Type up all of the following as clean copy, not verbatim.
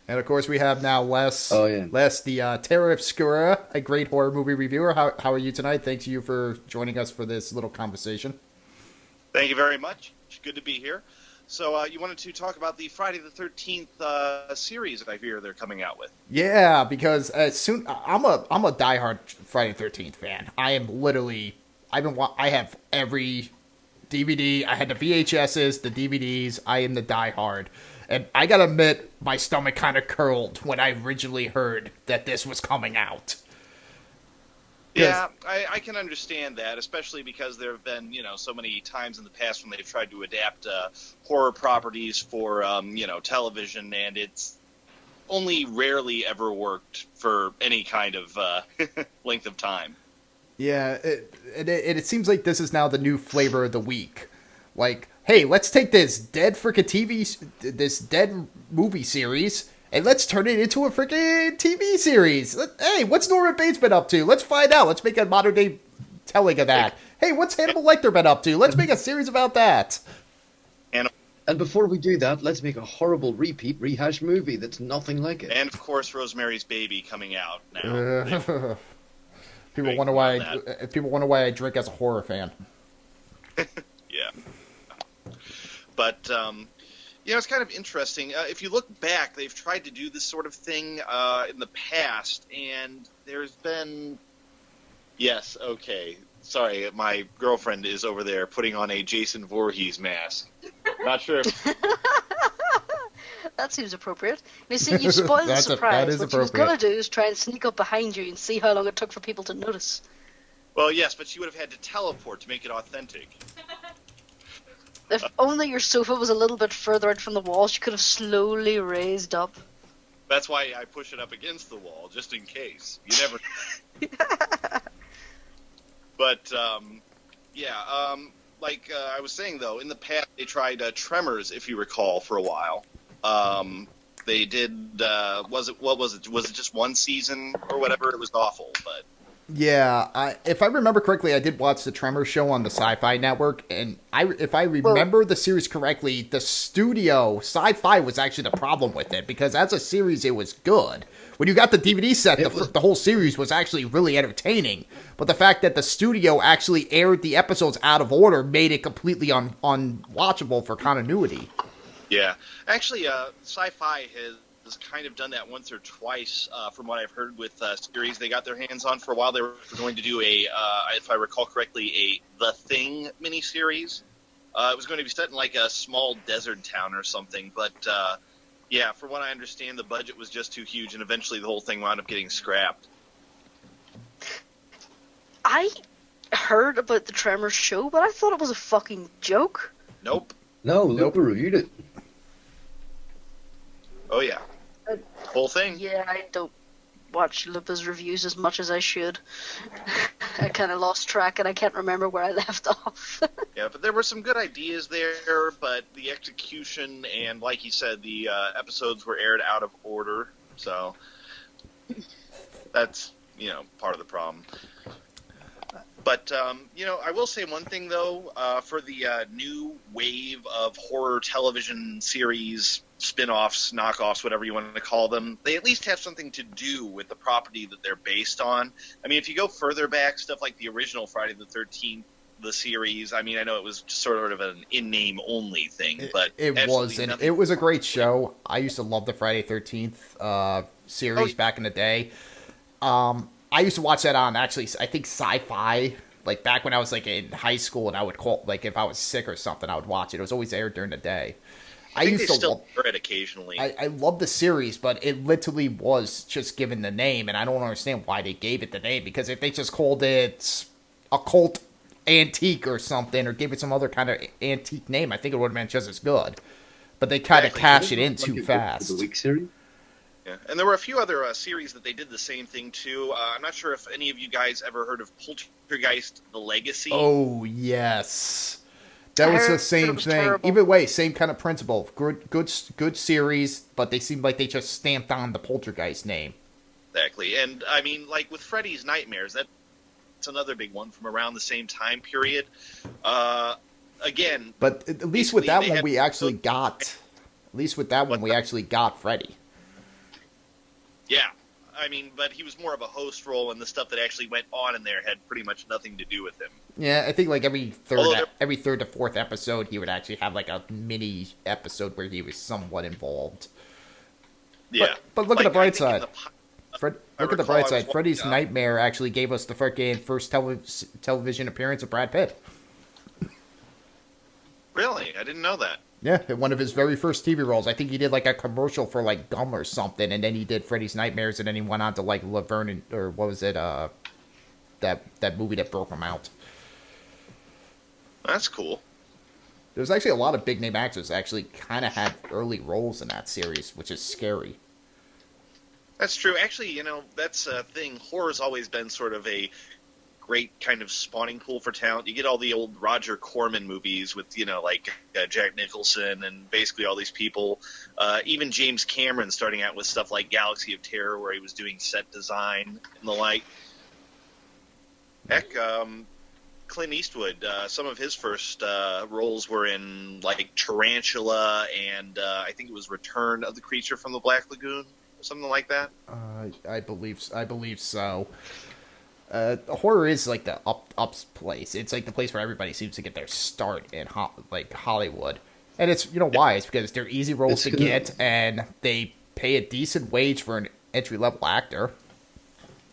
And of course, we have now Les. Oh yeah. Les, the Terror Obscura, a great horror movie reviewer. How are you tonight? Thanks you for joining us for this little conversation. Thank you very much. Good to be here. So you wanted to talk about the Friday the 13th series that I hear they're coming out with. Yeah, because as soon I'm a diehard Friday 13th fan. I am literally I have every DVD. I had the VHSs, the DVDs. I am the diehard. And I gotta admit, my stomach kind of curled when I originally heard that this was coming out. Yeah, I can understand that, especially because there have been, so many times in the past when they've tried to adapt horror properties for, television, and it's only rarely ever worked for any kind of length of time. Yeah, it seems like this is now the new flavor of the week. Like, hey, let's take this this dead movie series, and let's turn it into a freaking TV series. Hey, what's Norman Bates been up to? Let's find out. Let's make a modern day telling of that. Hey, what's Hannibal Lecter been up to? Let's make a series about that. And And before we do that, let's make a horrible rehash movie that's nothing like it. and of course, Rosemary's Baby coming out now. People Big wonder on why. People wonder why I drink as a horror fan. Yeah. But it's kind of interesting. If you look back, they've tried to do this sort of thing in the past, and there's been. Yes, okay. Sorry, my girlfriend is over there putting on a Jason Voorhees mask. Not sure if. That seems appropriate. You see, you spoiled the surprise. That is What she was appropriate. going to do is try and sneak up behind you and see how long it took for people to notice. Well, yes, but she would have had to teleport to make it authentic. If only your sofa was a little bit further out from the wall, she could have slowly raised up. That's why I push it up against the wall, just in case. You never. But I was saying though, in the past they tried Tremors, if you recall, for a while. They did. Was it just one season or whatever? It was awful, but. Yeah, if I remember correctly, I did watch the Tremors show on the Sci-Fi Network, and if I remember the series correctly, the studio Sci-Fi was actually the problem with it because as a series, it was good. When you got the DVD set, the whole series was actually really entertaining. But the fact that the studio actually aired the episodes out of order made it completely unwatchable for continuity. Yeah, actually, Sci-Fi has kind of done that once or twice, from what I've heard with series they got their hands on. For a while, they were going to do if I recall correctly, a The Thing miniseries. It was going to be set in like a small desert town or something, but from what I understand, the budget was just too huge, and eventually the whole thing wound up getting scrapped. I heard about the Tremors show, but I thought it was a fucking joke. Nope. No, Lupa reviewed it. Oh yeah. Whole thing. Yeah, I don't watch Lupa's reviews as much as I should. I kind of lost track and I can't remember where I left off. Yeah, but there were some good ideas there, but the execution and, like you said, the episodes were aired out of order, so that's, part of the problem. But, I will say one thing, though, for the new wave of horror television series, spin-offs, knockoffs, whatever you want to call them, they at least have something to do with the property that they're based on. I mean, if you go further back, stuff like the original Friday the 13th, the series, I mean, I know it was just sort of an in-name only thing, but it was, and it was a great show. I used to love the Friday 13th series back in the day. I used to watch that on, actually, I think Sci-Fi, like back when I was like in high school, and I would call, like if I was sick or something, I would watch it. It was always aired during the day. I think they still air it occasionally. I love the series, but it literally was just given the name, and I don't understand why they gave it the name, because if they just called it Occult Antique or something, or gave it some other kind of antique name, I think it would have been just as good. But they kind of cashed it in too fast. The week series? Yeah, and there were a few other series that they did the same thing to. I'm not sure if any of you guys ever heard of Poltergeist: The Legacy. Oh yes, that was the same thing. Terrible. Either way, same kind of principle. Good series, but they seemed like they just stamped on the Poltergeist name. Exactly, and I mean, like with Freddy's Nightmares, that's another big one from around the same time period. Again, but at least with that one, we actually got. At least with that one, we actually got Freddy. Yeah. I mean, but he was more of a host role, and the stuff that actually went on in there had pretty much nothing to do with him. Yeah, I think like Although there- every third to fourth episode, he would actually have like a mini episode where he was somewhat involved. Yeah. But look at the Like, I bright think in side. the Look at the recall bright I side. was Freddy's watching, Nightmare actually gave us the first television appearance of Brad Pitt. Really? I didn't know that. Yeah, in one of his very first TV roles. I think he did like a commercial for like gum or something, and then he did Freddy's Nightmares, and then he went on to like Laverne or what was it? That movie that broke him out. That's cool. There was actually a lot of big name actors that actually kind of had early roles in that series, which is scary. That's true. Actually, that's a thing. Horror's always been sort of a great kind of spawning pool for talent. You get all the old Roger Corman movies with, like Jack Nicholson and basically all these people. Even James Cameron starting out with stuff like Galaxy of Terror, where he was doing set design and the like. Heck, Clint Eastwood, some of his first roles were in like Tarantula and I think it was Return of the Creature from the Black Lagoon, or something like that. I believe so. Horror is like the ups place. It's like the place where everybody seems to get their start in like Hollywood, and it's why? It's because they're easy roles to get, and they pay a decent wage for an entry level actor.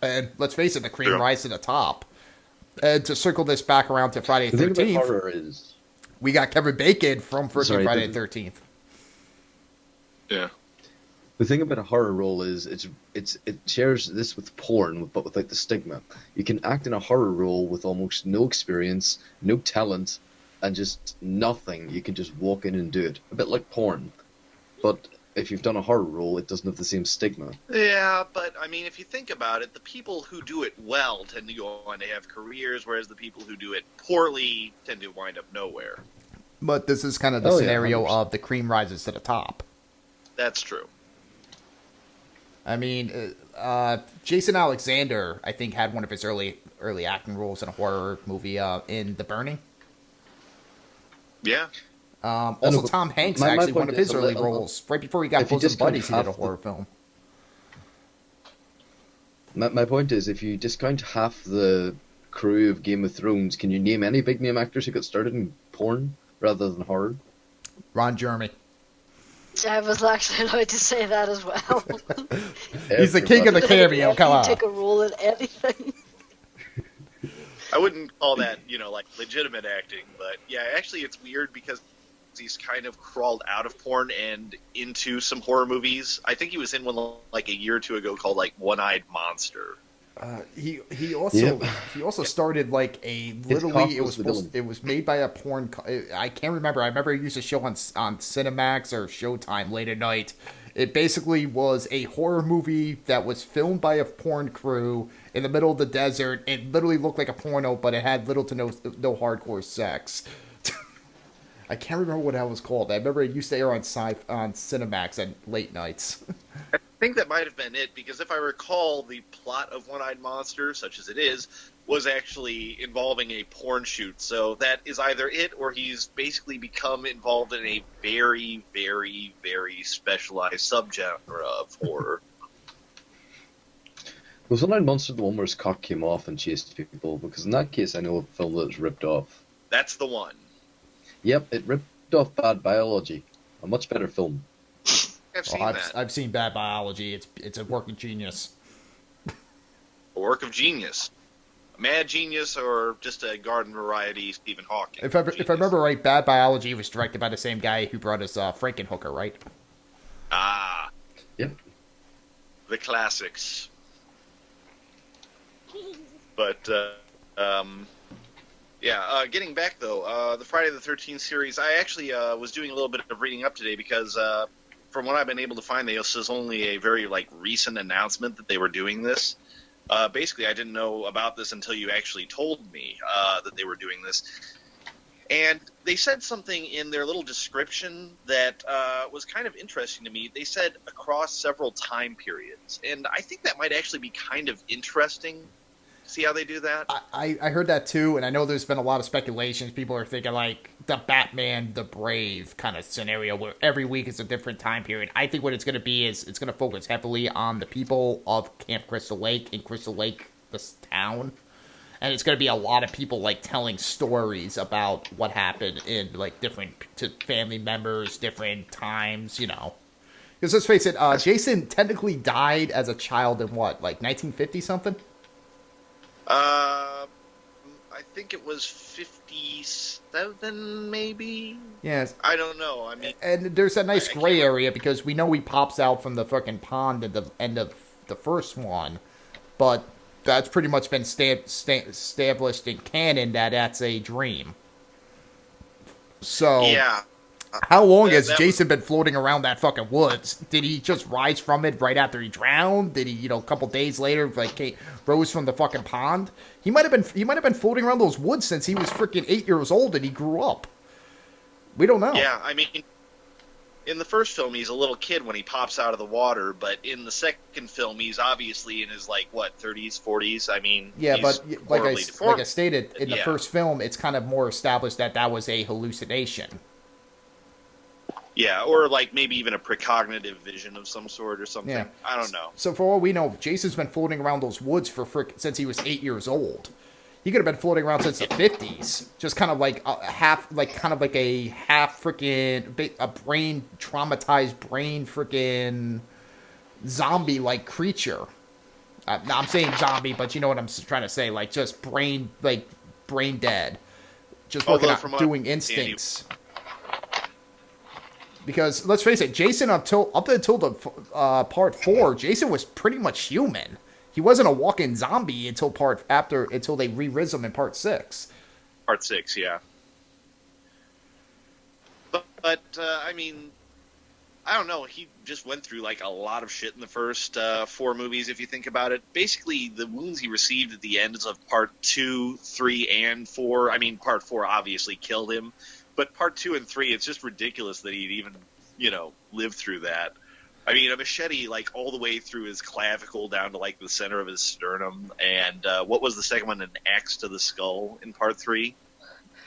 And let's face it, the cream rise to the top. And to circle this back around to Friday the 13th, thing about horror is we got Kevin Bacon from Friday the 13th. Yeah. the thing about a horror role is it shares this with porn, but with like the stigma. You can act in a horror role with almost no experience, no talent, and just nothing. You can just walk in and do it, a bit like porn. But if you've done a horror role, it doesn't have the same stigma. Yeah, but I mean, if you think about it, the people who do it well tend to go on to have careers, whereas the people who do it poorly tend to wind up nowhere. But this is kind of the scenario of the cream rises to the top. That's true. I mean, Jason Alexander, I think, had one of his early acting roles in a horror movie in The Burning. Yeah. Also, Tom Hanks, actually, one of his early roles, right before he got Bosom Buddies, he did a horror film. My point is, if you discount half the crew of Game of Thrones, can you name any big name actors who got started in porn rather than horror? Ron Jeremy. I was actually allowed to say that as well. He's the king of the cameo, come on. Take a role in anything. I wouldn't call that, like legitimate acting, but yeah, actually it's weird because he's kind of crawled out of porn and into some horror movies. I think he was in one like a year or two ago called like One-Eyed Monster. He also started like a literally it was made by a porn. I can't remember. I remember he used to show on Cinemax or Showtime late at night. It basically was a horror movie that was filmed by a porn crew in the middle of the desert. It literally looked like a porno, but it had little to no hardcore sex. I can't remember what that was called. I remember it used to air on Cinemax at late nights. I think that might have been it, because if I recall, the plot of One-Eyed Monster, such as it is, was actually involving a porn shoot. So that is either it, or he's basically become involved in a very, very, very specialized subgenre of horror. Was One-Eyed Monster the one where his cock came off and chased people? Because in that case, I know a film that was ripped off. That's the one. Yep, it ripped off Bad Biology, a much better film. I've seen that. I've seen Bad Biology. It's a work of genius. A work of genius. A mad genius, or just a garden variety Stephen Hawking? If I remember right, Bad Biology was directed by the same guy who brought us Frankenhooker, right? Ah. Yep. The classics. But, getting back, though, the Friday the 13th series, I actually was doing a little bit of reading up today because from what I've been able to find, this is only a very recent announcement that they were doing this. Basically, I didn't know about this until you actually told me that they were doing this. And they said something in their little description that was kind of interesting to me. They said across several time periods. And I think that might actually be kind of interesting, See how they do that? I heard that too, and I know there's been a lot of speculations. People are thinking like the Batman the Brave kind of scenario where every week is a different time period. I think what it's going to be is it's going to focus heavily on the people of Camp Crystal Lake in Crystal Lake, this town. And it's going to be a lot of people like telling stories about what happened in like different to family members, different times, you know. Because let's face it, Jason technically died as a child in what, like 1950 something? I think it was 57, maybe. Yes. I don't know. I mean, And there's that nice I gray can't- area because we know he pops out from the fucking pond at the end of the first one, but that's pretty much been established in canon that that's a dream. So, yeah. how long has that Jason been floating around that fucking woods? Did he just rise from it right after he drowned? Did he, you know, a couple days later, like rose from the fucking pond? He might have been floating around those woods since he was freaking 8 years old and he grew up. We don't know. Yeah, I mean, in the first film, he's a little kid when he pops out of the water, but in the second film, he's obviously in his, like, what, 30s, 40s? I mean, Yeah, he's but like horribly I deformed. stated, in the Yeah. first film, it's kind of more established that that was a hallucination. Yeah, or, like, maybe even a precognitive vision of some sort or something. Yeah. I don't know. So for all we know, Jason's been floating around those woods since he was 8 years old. He could have been floating around since the 50s, just kind of like a half freaking a brain traumatized brain freaking zombie like creature. I'm saying zombie, but you know what I'm trying to say, like just brain dead, just Although working from out, what doing I understand, instincts. Because let's face it, Jason up until the part 4, Jason was pretty much human. He wasn't a walking zombie until they re-riz him in part 6. Part 6, yeah. But I mean, I don't know. He just went through like a lot of shit in the first 4 movies, if you think about it. Basically, the wounds he received at the ends of part 2, 3, and 4. I mean, part 4 obviously killed him, but part 2 and 3, it's just ridiculous that he'd even, you know, live through that. I mean, a machete, like, all the way through his clavicle down to, like, the center of his sternum. And what was the second one? An axe to the skull in part 3?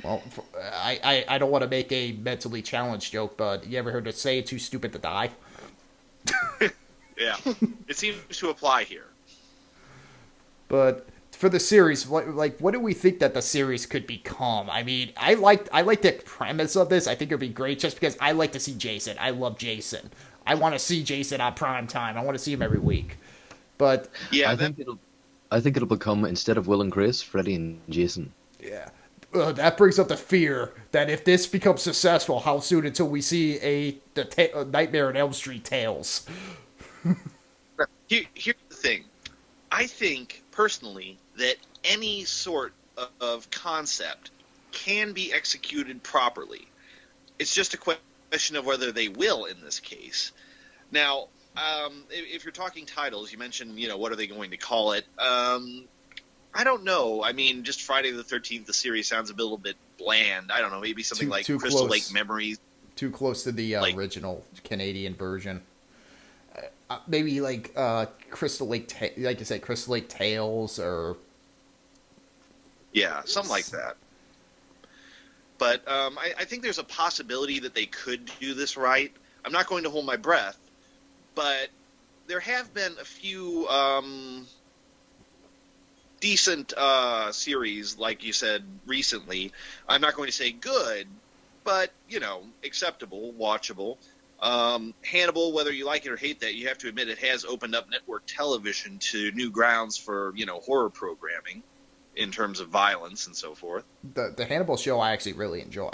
Well, I don't want to make a mentally challenged joke, but you ever heard it say too stupid to die? Yeah. It seems to apply here. But for the series, what do we think that the series could become? I mean, I like the premise of this. I think it'd be great just because I like to see Jason. I love Jason. I want to see Jason on prime time. I want to see him every week. But Yeah, I think it'll become, instead of Will and Grace, Freddy and Jason. yeah, that brings up the fear that if this becomes successful, how soon until we see the Nightmare on Elm Street tales? here's the thing. I think, personally, that any sort of concept can be executed properly. It's just a question of whether they will in this case. Now, if you're talking titles, you mentioned, you know, what are they going to call it? I don't know. I mean, just Friday the 13th, the series sounds a little bit bland. I don't know. Maybe something like too Crystal close. Lake Memories. Too close to the original Canadian version. Maybe like Crystal Lake, like you said, Crystal Lake Tales, or Yeah, something like that. But I think there's a possibility that they could do this right. I'm not going to hold my breath, but there have been a few decent series, like you said, recently. I'm not going to say good, but, you know, acceptable, watchable. Hannibal, whether you like it or hate that, you have to admit it has opened up network television to new grounds for, you know, horror programming in terms of violence and so forth. the Hannibal show I actually really enjoy.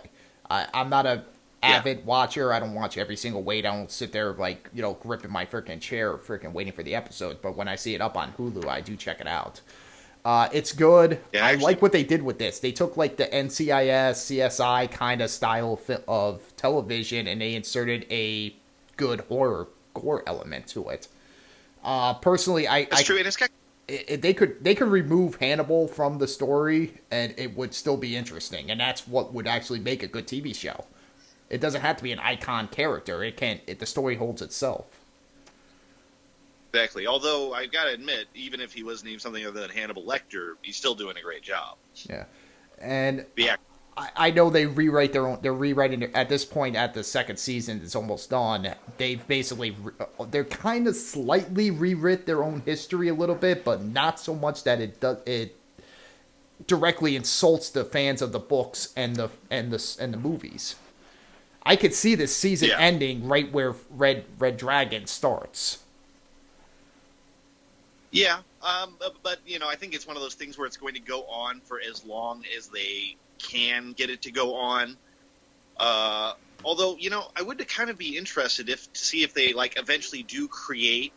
I'm not a avid watcher. I don't watch every single week. I don't sit there like, you know, gripping my freaking chair freaking waiting for the episodes. But when I see it up on Hulu, I do check it out. It's good. Yeah, I actually, like what they did with this. They took like the NCIS, CSI kind of style of television and they inserted a good horror gore element to it. Personally, that's true. And it's got they could remove Hannibal from the story and it would still be interesting, and that's what would actually make a good TV show. It doesn't have to be an icon character. The story holds itself. Exactly. Although I've got to admit, even if he was named something other than Hannibal Lecter, he's still doing a great job. Yeah, and Yeah. I know they rewrite their own. They're rewriting it at this point. At the second season, it's almost done. They've basically they're kind of slightly rewrit their own history a little bit, but not so much that it directly insults the fans of the books and the movies. I could see this season ending right where Red Dragon starts. Yeah, but I think it's one of those things where it's going to go on for as long as they can get it to go on. Although, I would kind of be interested to see if they eventually do create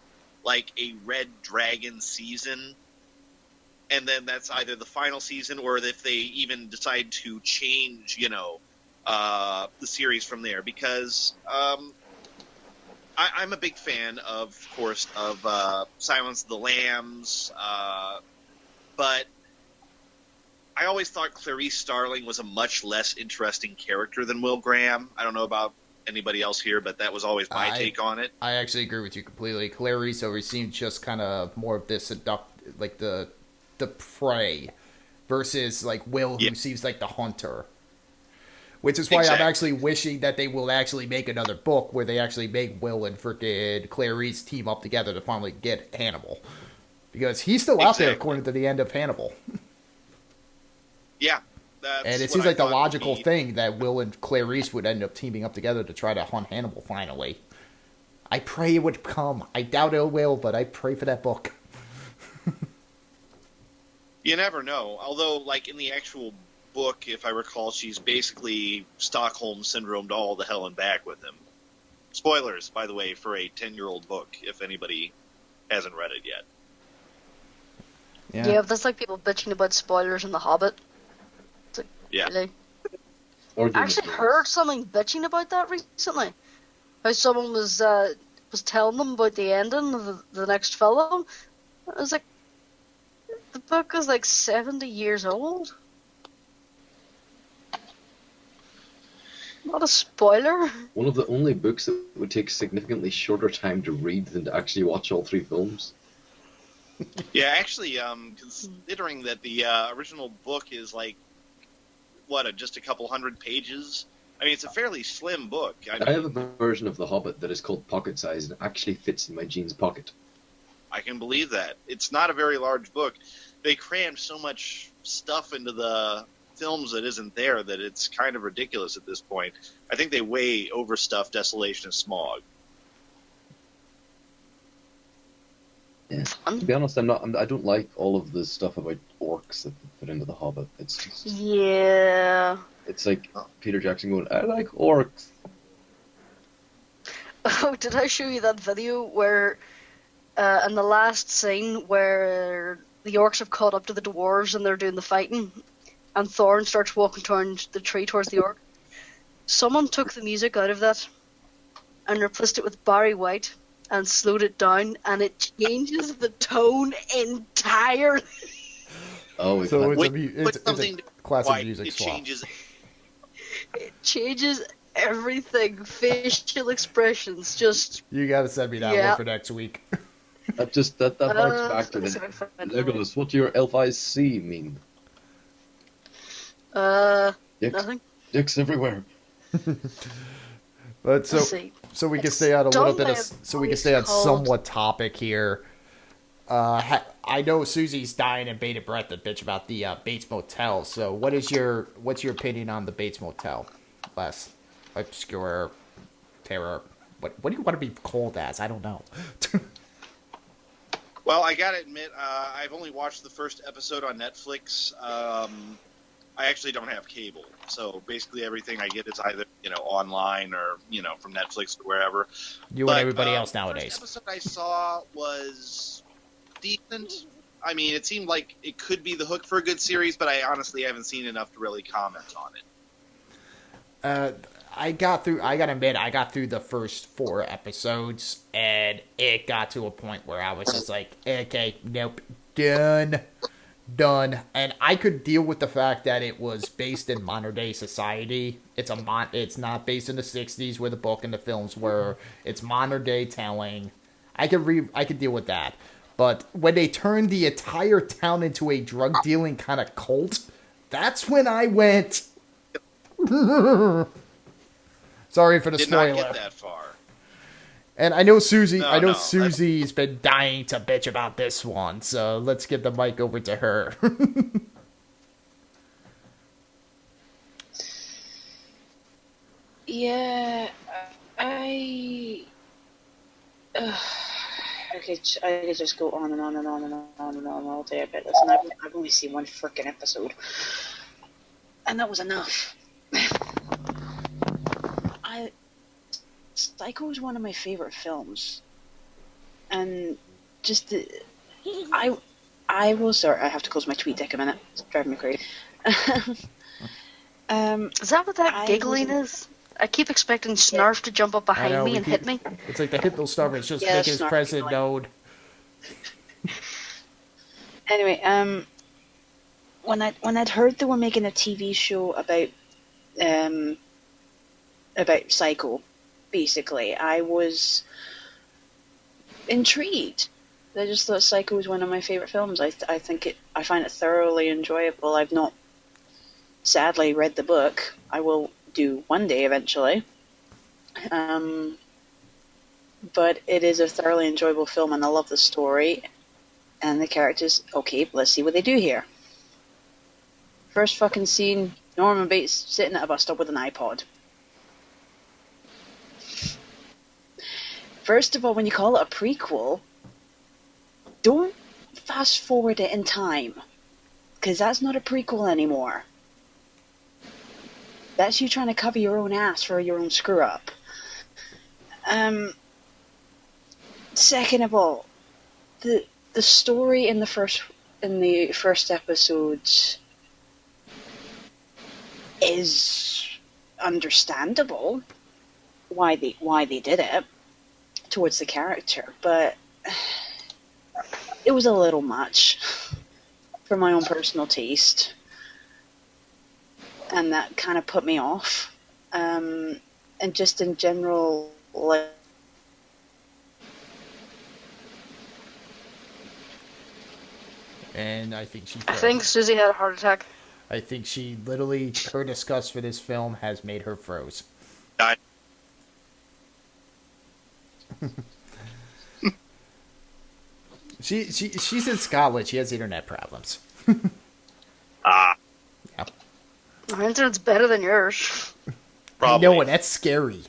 a Red Dragon season, and then that's either the final season or if they even decide to change, the series from there. Because I'm a big fan, of course, of Silence of the Lambs, but I always thought Clarice Starling was a much less interesting character than Will Graham. I don't know about anybody else here, but that was always my take on it. I actually agree with you completely. Clarice always seemed just kind of more of this the prey, versus Will, who seems like the hunter. Which is why I'm actually wishing that they will actually make another book where they actually make Will and frickin' Clarice team up together to finally get Hannibal. Because he's still out there according to the end of Hannibal. Yeah. And it seems like the logical thing that Will and Clarice would end up teaming up together to try to hunt Hannibal finally. I pray it would come. I doubt it will, but I pray for that book. You never know. Although, in the actual book, if I recall, she's basically Stockholm syndromed all the hell and back with him. Spoilers, by the way, for a 10-year-old book, if anybody hasn't read it yet. Yeah, that's like people bitching about spoilers in The Hobbit. Yeah. Really? I actually heard something bitching about that recently. How someone was telling them about the ending of the next film. I was like, the book is 70 years old. Not a spoiler. One of the only books that would take significantly shorter time to read than to actually watch all 3 films. Yeah, actually, considering that the original book is just a couple hundred pages. I mean, it's a fairly slim book. I have a version of The Hobbit that is called pocket size and actually fits in my jeans pocket. I can believe that. It's not a very large book. They crammed so much stuff into the films that isn't there that it's kind of ridiculous at this point. I think they way overstuffed Desolation and Smog. Yeah. To be honest, I don't like all of the stuff about orcs that they put into The Hobbit. It's just... Yeah. It's like Peter Jackson going, I like orcs. Oh, did I show you that video where, in the last scene where the orcs have caught up to the dwarves and they're doing the fighting, and Thorin starts walking towards the tree towards the orc? Someone took the music out of that and replaced it with Barry White and slowed it down, and it changes the tone entirely. Oh, so it's a classic music swap. It changes everything. Facial expressions, just... You gotta send me that one for next week. That harks back to the Legolas. What do your elf eyes see mean? Nothing. Dicks everywhere. But so we can stay on a little bit of somewhat topic here. I know Susie's dying in bated breath to bitch about the Bates Motel. So what's your opinion on the Bates Motel? Less obscure terror. What do you want to be called as? I don't know. Well, I gotta admit, I've only watched the first episode on Netflix. I actually don't have cable, so basically everything I get is either online or from Netflix or wherever. And everybody else nowadays. The first episode I saw was decent. I mean, it seemed like it could be the hook for a good series, but I honestly haven't seen enough to really comment on it. I gotta admit, I got through the first 4 episodes, and it got to a point where I was just like, okay, nope, done. And I could deal with the fact that it was based in modern day society. It's not based in the 60s where the book and the films were. It's modern day telling. I can deal with that. But when they turned the entire town into a drug dealing kind of cult, that's when I went. Sorry for the Did spoiler. not get that far. And I know Susie. No, I know no, Susie's been dying to bitch about this one, so let's give the mic over to her. Yeah, I. I could just go on and on and on and on and on all day about this, and I've only seen one freaking episode, and that was enough. Psycho is one of my favorite films, and just I will. Sorry, I have to close my tweet deck a minute. It's driving me crazy. Is that what that giggling is? I keep expecting Snarf to jump up behind me and hit me. It's like the Hypno Starver is just Yeah, making his Snarf presence giggling. known. Anyway, when I'd heard they were making a TV show about Psycho, basically, I was intrigued. I just thought Psycho was one of my favorite films. I find it thoroughly enjoyable. I've not sadly read the book. I will do one day eventually. But it is a thoroughly enjoyable film, and I love the story and the characters. Okay, let's see what they do here. First fucking scene, Norman Bates sitting at a bus stop with an iPod. First of all, when you call it a prequel, don't fast forward it in time, because that's not a prequel anymore. That's you trying to cover your own ass for your own screw up. Second of all, the story in the first episode is understandable why they did it towards the character, but it was a little much for my own personal taste. And that kind of put me off. And just in general, like... And I think I think Susie had a heart attack. I think she literally, her disgust for this film has made her froze. She's in Scotland. She has internet problems. Ah, Yeah. My internet's better than yours. probably. I know, and that's scary.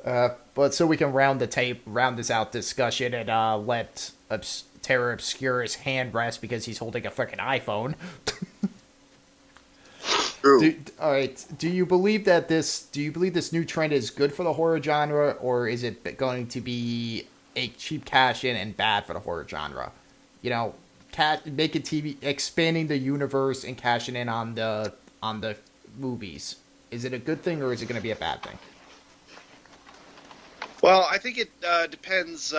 But so we can round this out discussion and let Terror Obscura's hand rest because he's holding a freaking iPhone. True. All right. Do you believe this new trend is good for the horror genre, or is it going to be a cheap cash in and bad for the horror genre? You know, making TV, expanding the universe and cashing in on the movies. Is it a good thing or is it going to be a bad thing? Well, I think it depends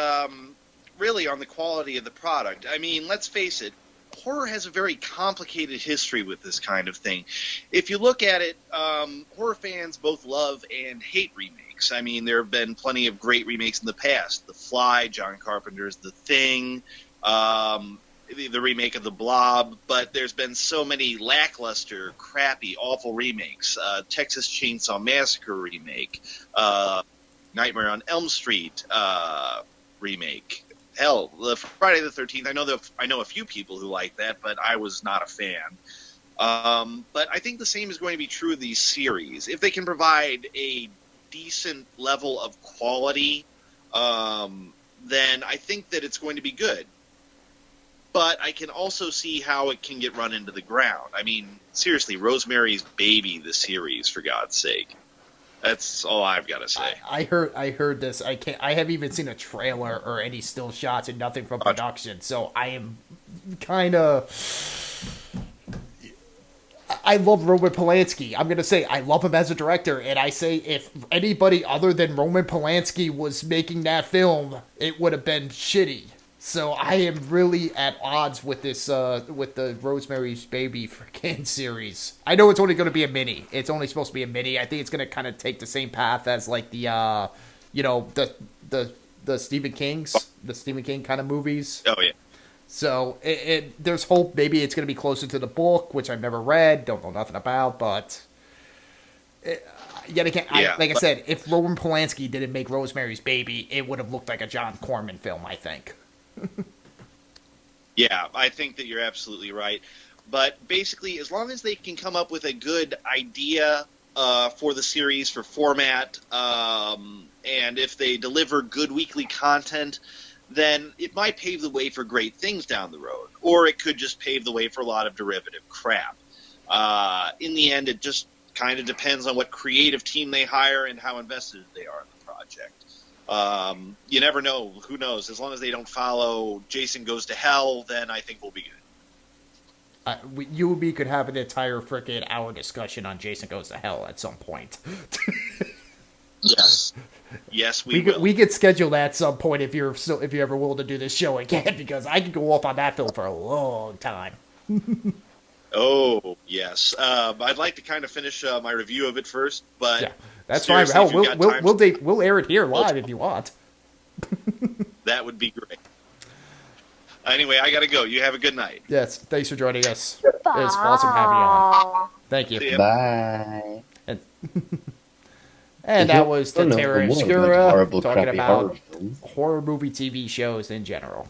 really on the quality of the product. I mean, let's face it, horror has a very complicated history with this kind of thing. If you look at it, horror fans both love and hate remakes. I mean, there have been plenty of great remakes in the past. The Fly, John Carpenter's The Thing, the remake of The Blob, but there's been so many lackluster, crappy, awful remakes. Texas Chainsaw Massacre remake, Nightmare on Elm Street remake. Hell, the Friday the 13th. I know a few people who like that, but I was not a fan. But I think the same is going to be true of these series. If they can provide a decent level of quality, then I think that it's going to be good. But I can also see how it can get run into the ground. I mean, seriously, Rosemary's Baby, the series, for God's sake. That's all I've got to say. I heard this. I haven't even seen a trailer or any still shots and nothing from production. So I am kind of. I love Roman Polanski. I'm gonna say I love him as a director, and I say if anybody other than Roman Polanski was making that film, it would have been shitty. So I am really at odds with this, with the Rosemary's Baby freaking series. I know it's only going to be a mini. It's only supposed to be a mini. I think it's going to kind of take the same path as like the, the the Stephen King kind of movies. Oh yeah. So there's hope maybe it's going to be closer to the book, which I've never read, don't know nothing about, but yet again, I said, if Roman Polanski didn't make Rosemary's Baby, it would have looked like a John Corman film, I think. Yeah, I think that you're absolutely right. But basically, as long as they can come up with a good idea for the series, for format, and if they deliver good weekly content, then it might pave the way for great things down the road. Or it could just pave the way for a lot of derivative crap. In the end, it just kind of depends on what creative team they hire and how invested they are in the project. You never know. Who knows? As long as they don't follow Jason Goes to Hell, then I think we'll be good. You and me could have an entire frickin' hour discussion on Jason Goes to Hell at some point. Yes. Yes, we will. We could schedule that at some point if you're ever willing to do this show again, because I could go off on that film for a long time. Oh, yes. I'd like to kind of finish my review of it first, but yeah, that's fine. Hell, we'll air it here live if you want. That would be great. Anyway, I gotta go. You have a good night. Yes, thanks for joining us. It's awesome having you on. Thank you. See ya. Bye. And that was the Terra Obscura, horrible, talking crappy about horror films. horror movie TV shows in general.